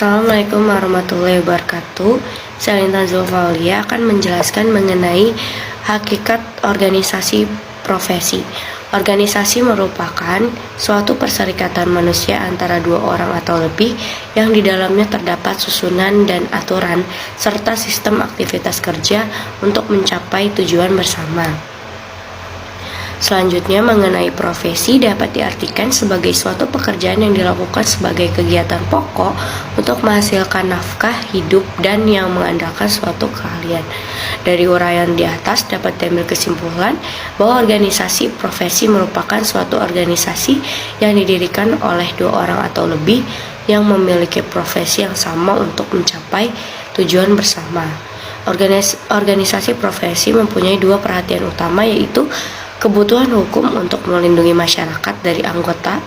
Assalamualaikum warahmatullahi wabarakatuh. Saya Linta Zulfaulia akan menjelaskan mengenai hakikat organisasi profesi. Organisasi merupakan suatu perserikatan manusia antara dua orang atau lebih yang di dalamnya terdapat susunan dan aturan serta sistem aktivitas kerja untuk mencapai tujuan bersama. Selanjutnya, mengenai profesi dapat diartikan sebagai suatu pekerjaan yang dilakukan sebagai kegiatan pokok untuk menghasilkan nafkah hidup dan yang mengandalkan suatu keahlian. Dari uraian di atas dapat diambil kesimpulan bahwa organisasi profesi merupakan suatu organisasi yang didirikan oleh dua orang atau lebih yang memiliki profesi yang sama untuk mencapai tujuan bersama. Organisasi profesi mempunyai dua perhatian utama, yaitu kebutuhan hukum untuk melindungi masyarakat dari anggota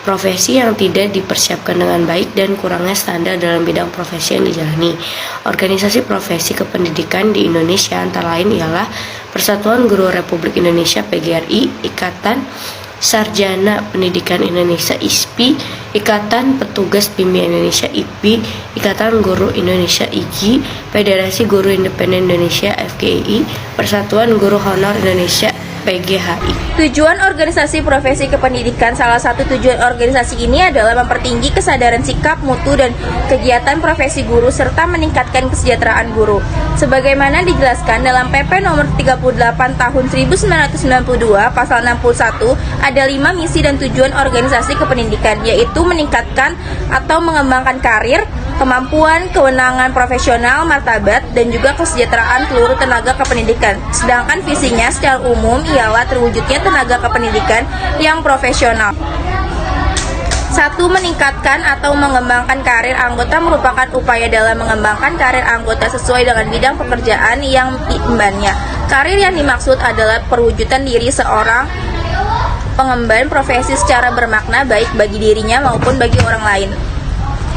profesi yang tidak dipersiapkan dengan baik dan kurangnya standar dalam bidang profesi yang dijalani. Organisasi profesi kependidikan di Indonesia antara lain ialah Persatuan Guru Republik Indonesia PGRI, Ikatan Sarjana Pendidikan Indonesia ISPI, Ikatan Petugas Bimbingan Indonesia IPI, Ikatan Guru Indonesia IGI, Federasi Guru Independen Indonesia FGII, Persatuan Guru Honor Indonesia PGHI. Tujuan organisasi profesi kependidikan. Salah satu tujuan organisasi ini adalah mempertinggi kesadaran sikap, mutu, dan kegiatan profesi guru serta meningkatkan kesejahteraan guru. Sebagaimana dijelaskan dalam PP nomor 38 tahun 1992 pasal 61, ada 5 misi dan tujuan organisasi kependidikan, yaitu meningkatkan atau mengembangkan karir, kemampuan, kewenangan profesional, martabat, dan juga kesejahteraan seluruh tenaga kependidikan. Sedangkan visinya secara umum ialah terwujudnya tenaga kependidikan yang profesional. 1. Meningkatkan atau mengembangkan karir anggota merupakan upaya dalam mengembangkan karir anggota sesuai dengan bidang pekerjaan yang diembannya. Karir yang dimaksud adalah perwujudan diri seorang pengemban profesi secara bermakna baik bagi dirinya maupun bagi orang lain.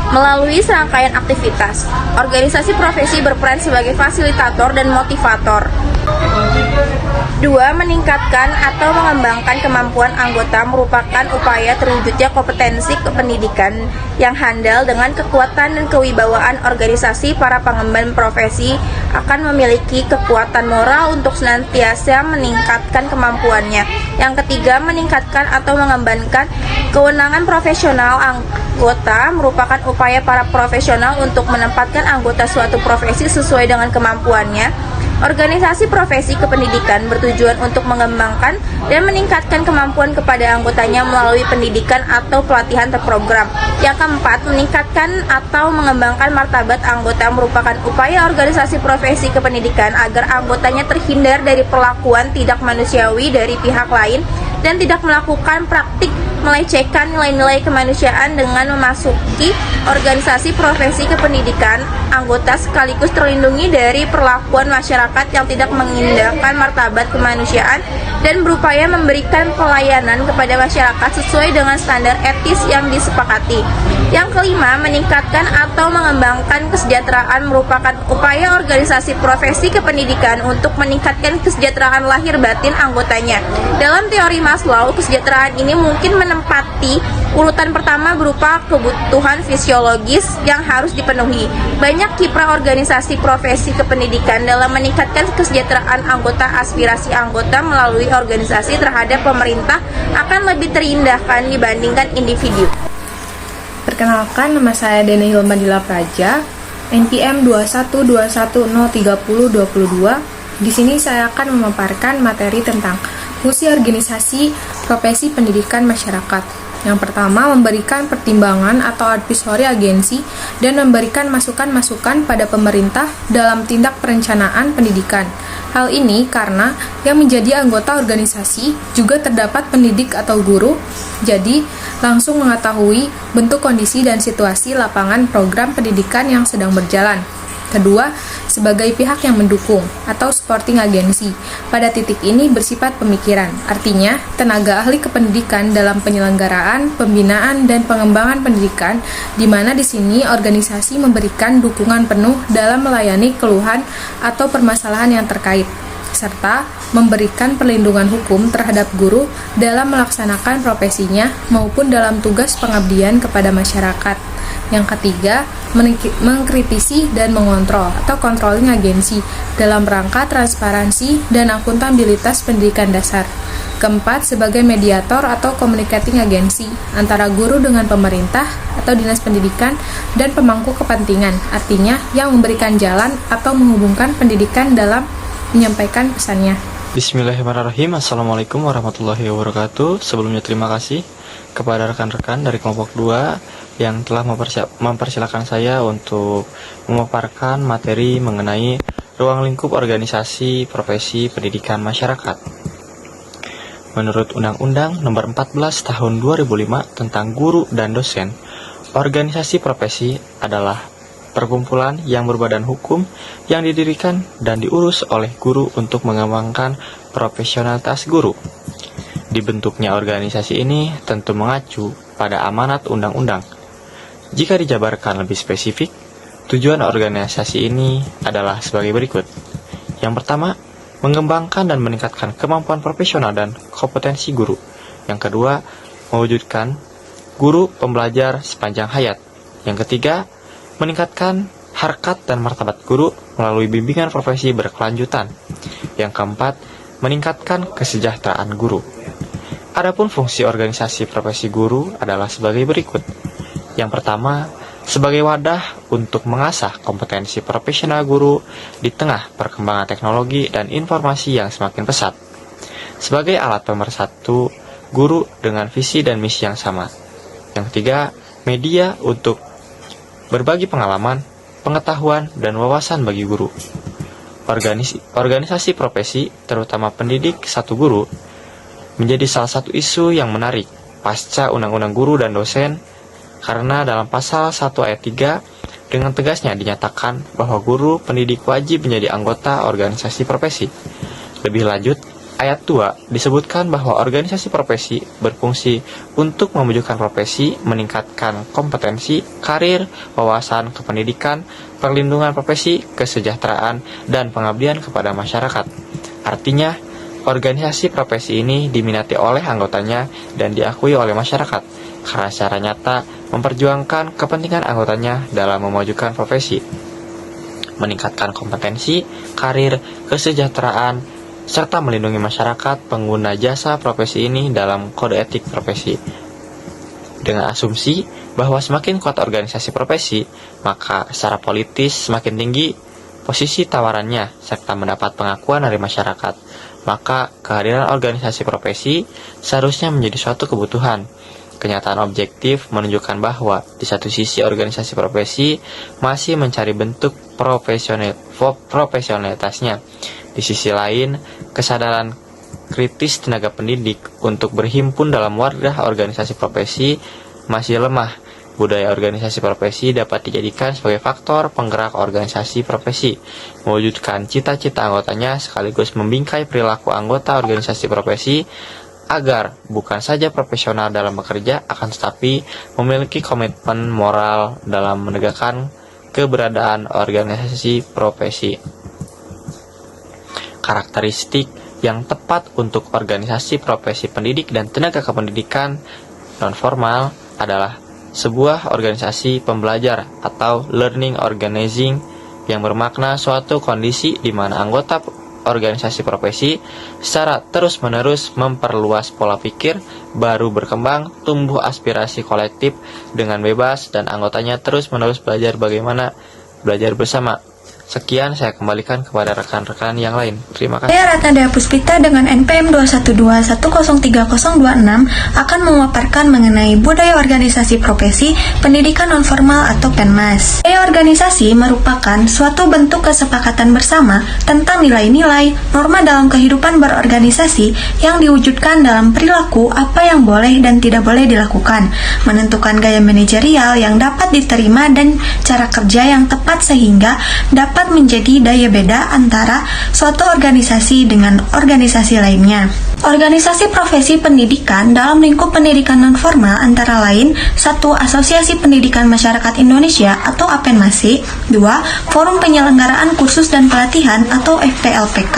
Melalui serangkaian aktivitas, organisasi profesi berperan sebagai fasilitator dan motivator. 2. Meningkatkan atau mengembangkan kemampuan anggota merupakan upaya terwujudnya kompetensi kependidikan yang handal. Dengan kekuatan dan kewibawaan organisasi, para pengemban profesi akan memiliki kekuatan moral untuk senantiasa meningkatkan kemampuannya. Yang ketiga, meningkatkan atau mengembangkan kewenangan profesional anggota merupakan upaya para profesional untuk menempatkan anggota suatu profesi sesuai dengan kemampuannya. Organisasi profesi kependidikan bertujuan untuk mengembangkan dan meningkatkan kemampuan kepada anggotanya melalui pendidikan atau pelatihan terprogram. Yang keempat, meningkatkan atau mengembangkan martabat anggota merupakan upaya organisasi profesi kependidikan agar anggotanya terhindar dari perlakuan tidak manusiawi dari pihak lain dan tidak melakukan praktik melecehkan nilai-nilai kemanusiaan. Dengan memasuki organisasi profesi kependidikan, anggota sekaligus terlindungi dari perlakuan masyarakat yang tidak mengindahkan martabat kemanusiaan dan berupaya memberikan pelayanan kepada masyarakat sesuai dengan standar etis yang disepakati. Yang kelima, meningkatkan atau mengembangkan kesejahteraan merupakan upaya organisasi profesi kependidikan untuk meningkatkan kesejahteraan lahir batin anggotanya. Dalam teori Maslow, kesejahteraan ini mungkin menempati urutan pertama berupa kebutuhan fisiologis yang harus dipenuhi. Banyak kiprah organisasi profesi kependidikan dalam meningkatkan kesejahteraan anggota. Aspirasi anggota melalui organisasi terhadap pemerintah akan lebih terindahkan dibandingkan individu. Perkenalkan, nama saya Deni Hilmadila Praja, NPM 212103022. Di sini saya akan memaparkan materi tentang fungsi organisasi profesi pendidikan masyarakat. Yang pertama, memberikan pertimbangan atau advisory agensi dan memberikan masukan-masukan pada pemerintah dalam tindak perencanaan pendidikan. Hal ini karena yang menjadi anggota organisasi juga terdapat pendidik atau guru, jadi langsung mengetahui bentuk kondisi dan situasi lapangan program pendidikan yang sedang berjalan. Kedua, sebagai pihak yang mendukung atau supporting agency. Pada titik ini bersifat pemikiran, artinya tenaga ahli kependidikan dalam penyelenggaraan, pembinaan, dan pengembangan pendidikan, di mana di sini organisasi memberikan dukungan penuh dalam melayani keluhan atau permasalahan yang terkait. serta memberikan perlindungan hukum terhadap guru dalam melaksanakan profesinya maupun dalam tugas pengabdian kepada masyarakat. Yang ketiga, mengkritisi dan mengontrol atau controlling agensi dalam rangka transparansi dan akuntabilitas pendidikan dasar. Keempat, sebagai mediator atau communicating agensi antara guru dengan pemerintah atau dinas pendidikan dan pemangku kepentingan, artinya yang memberikan jalan atau menghubungkan pendidikan dalam menyampaikan pesannya. Bismillahirrahmanirrahim. Assalamualaikum warahmatullahi wabarakatuh. Sebelumnya terima kasih kepada rekan-rekan dari kelompok 2 yang telah mempersilahkan saya untuk memaparkan materi mengenai ruang lingkup organisasi profesi pendidikan masyarakat. Menurut Undang-Undang Nomor 14 Tahun 2005 tentang Guru dan Dosen, organisasi profesi adalah perkumpulan yang berbadan hukum yang didirikan dan diurus oleh guru untuk mengembangkan profesionalitas guru. Dibentuknya organisasi ini tentu mengacu pada amanat undang-undang. Jika dijabarkan lebih spesifik, tujuan organisasi ini adalah sebagai berikut. Yang pertama, mengembangkan dan meningkatkan kemampuan profesional dan kompetensi guru. Yang kedua, mewujudkan guru pembelajar sepanjang hayat. Yang ketiga, meningkatkan harkat dan martabat guru melalui bimbingan profesi berkelanjutan. Yang keempat, meningkatkan kesejahteraan guru. Adapun fungsi organisasi profesi guru adalah sebagai berikut. Yang pertama, sebagai wadah untuk mengasah kompetensi profesional guru di tengah perkembangan teknologi dan informasi yang semakin pesat. Sebagai alat pemersatu guru dengan visi dan misi yang sama. Yang ketiga, media untuk berbagi pengalaman, pengetahuan, dan wawasan bagi guru. Organisasi profesi, terutama pendidik satu guru, menjadi salah satu isu yang menarik pasca Undang-Undang Guru dan Dosen, karena dalam pasal 1 ayat 3 dengan tegasnya dinyatakan bahwa guru pendidik wajib menjadi anggota organisasi profesi. Lebih lanjut, ayat 2 disebutkan bahwa organisasi profesi berfungsi untuk memajukan profesi, meningkatkan kompetensi, karir, wawasan kependidikan, perlindungan profesi, kesejahteraan, dan pengabdian kepada masyarakat. Artinya, organisasi profesi ini diminati oleh anggotanya dan diakui oleh masyarakat karena secara nyata memperjuangkan kepentingan anggotanya dalam memajukan profesi, meningkatkan kompetensi, karir, kesejahteraan, serta melindungi masyarakat pengguna jasa profesi ini dalam kode etik profesi. Dengan asumsi bahwa semakin kuat organisasi profesi, maka secara politis semakin tinggi posisi tawarannya serta mendapat pengakuan dari masyarakat. Maka kehadiran organisasi profesi seharusnya menjadi suatu kebutuhan. Kenyataan objektif menunjukkan bahwa di satu sisi organisasi profesi masih mencari bentuk profesionalitasnya. Di sisi lain, kesadaran kritis tenaga pendidik untuk berhimpun dalam wadah organisasi profesi masih lemah. Budaya organisasi profesi dapat dijadikan sebagai faktor penggerak organisasi profesi, mewujudkan cita-cita anggotanya sekaligus membingkai perilaku anggota organisasi profesi agar bukan saja profesional dalam bekerja, akan tetapi memiliki komitmen moral dalam menegakkan keberadaan organisasi profesi. Karakteristik yang tepat untuk organisasi profesi pendidik dan tenaga kependidikan non-formal adalah sebuah organisasi pembelajar atau learning organizing yang bermakna suatu kondisi di mana anggota organisasi profesi secara terus-menerus memperluas pola pikir, baru berkembang, tumbuh aspirasi kolektif dengan bebas, dan anggotanya terus-menerus belajar bagaimana belajar bersama. Sekian, saya kembalikan kepada rekan-rekan yang lain. Terima kasih. Saya Ratnada Puspita dengan NPM 212103026 akan memaparkan mengenai budaya organisasi profesi pendidikan nonformal atau PENMAS. Budaya organisasi merupakan suatu bentuk kesepakatan bersama tentang nilai-nilai, norma dalam kehidupan berorganisasi yang diwujudkan dalam perilaku apa yang boleh dan tidak boleh dilakukan, menentukan gaya manajerial yang dapat diterima dan cara kerja yang tepat sehingga dapat menjadi daya beda antara suatu organisasi dengan organisasi lainnya. Organisasi profesi pendidikan dalam lingkup pendidikan nonformal antara lain 1. Asosiasi Pendidikan Masyarakat Indonesia atau APENMASI. 2. Forum Penyelenggaraan Kursus dan Pelatihan atau FPLPK.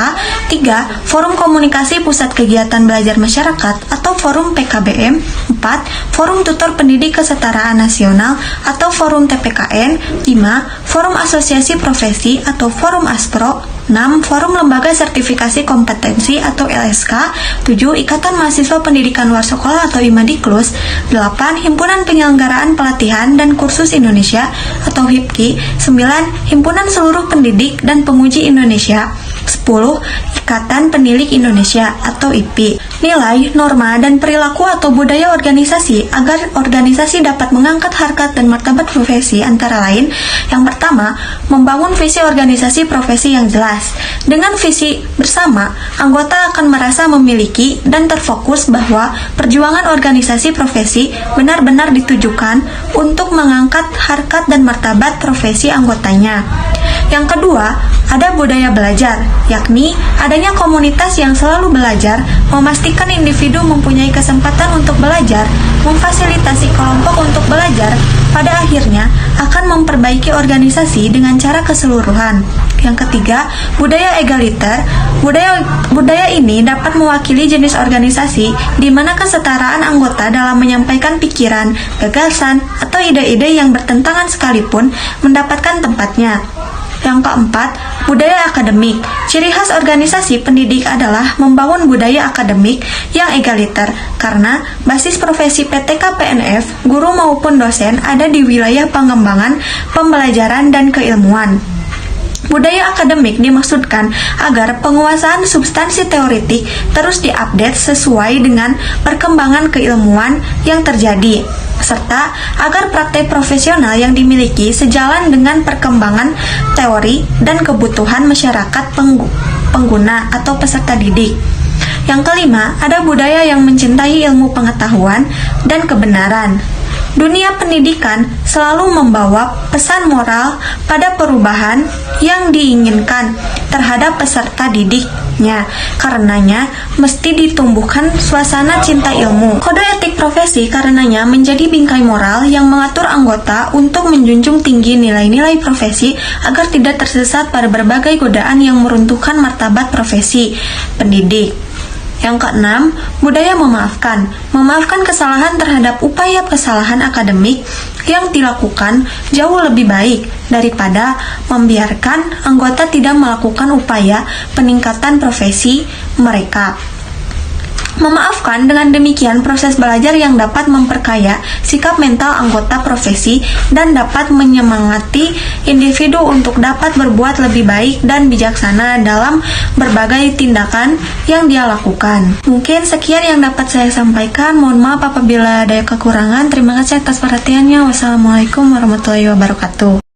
3. Forum Komunikasi Pusat Kegiatan Belajar Masyarakat atau Forum PKBM. 4. Forum Tutor Pendidik Kesetaraan Nasional atau Forum TPKN. 5. Forum Asosiasi Profesi atau Forum ASPRO. 6. Forum Lembaga Sertifikasi Kompetensi atau LSK. 7. Ikatan Mahasiswa Pendidikan Luar Sekolah atau IMADIKLUS. 8. Himpunan Penyelenggaraan Pelatihan dan Kursus Indonesia atau HIPKI. 9. Himpunan Seluruh Pendidik dan Penguji Indonesia. 10. Ikatan Penilik Indonesia atau IPI. Nilai, norma, dan perilaku atau budaya organisasi agar organisasi dapat mengangkat harkat dan martabat profesi antara lain. Yang pertama, membangun visi organisasi profesi yang jelas. Dengan visi bersama, anggota akan merasa memiliki dan terfokus bahwa perjuangan organisasi profesi benar-benar ditujukan untuk mengangkat harkat dan martabat profesi anggotanya. Yang kedua, ada budaya belajar, yakni adanya komunitas yang selalu belajar, memastikan individu mempunyai kesempatan untuk belajar, memfasilitasi kelompok untuk belajar, pada akhirnya akan memperbaiki organisasi dengan cara keseluruhan. Yang ketiga, budaya egaliter. Budaya ini dapat mewakili jenis organisasi di mana kesetaraan anggota dalam menyampaikan pikiran, gagasan, atau ide-ide yang bertentangan sekalipun mendapatkan tempatnya. Yang keempat, budaya akademik. Ciri khas organisasi pendidik adalah membangun budaya akademik yang egaliter, karena basis profesi PTK PNF, guru maupun dosen ada di wilayah pengembangan, pembelajaran, dan keilmuan. Budaya akademik dimaksudkan agar penguasaan substansi teoritik terus diupdate sesuai dengan perkembangan keilmuan yang terjadi, serta agar praktek profesional yang dimiliki sejalan dengan perkembangan teori dan kebutuhan masyarakat pengguna atau peserta didik. Yang kelima, ada budaya yang mencintai ilmu pengetahuan dan kebenaran. Dunia pendidikan selalu membawa pesan moral pada perubahan yang diinginkan terhadap peserta didiknya. Karenanya, mesti ditumbuhkan suasana cinta ilmu. Kode etik profesi karenanya menjadi bingkai moral yang mengatur anggota untuk menjunjung tinggi nilai-nilai profesi agar tidak tersesat pada berbagai godaan yang meruntuhkan martabat profesi pendidik. Yang keenam, budaya memaafkan. Memaafkan kesalahan terhadap upaya kesalahan akademik yang dilakukan jauh lebih baik daripada membiarkan anggota tidak melakukan upaya peningkatan profesi mereka. Memaafkan dengan demikian proses belajar yang dapat memperkaya sikap mental anggota profesi dan dapat menyemangati individu untuk dapat berbuat lebih baik dan bijaksana dalam berbagai tindakan yang dia lakukan. Mungkin sekian yang dapat saya sampaikan. Mohon maaf apabila ada kekurangan. Terima kasih atas perhatiannya. Wassalamualaikum warahmatullahi wabarakatuh.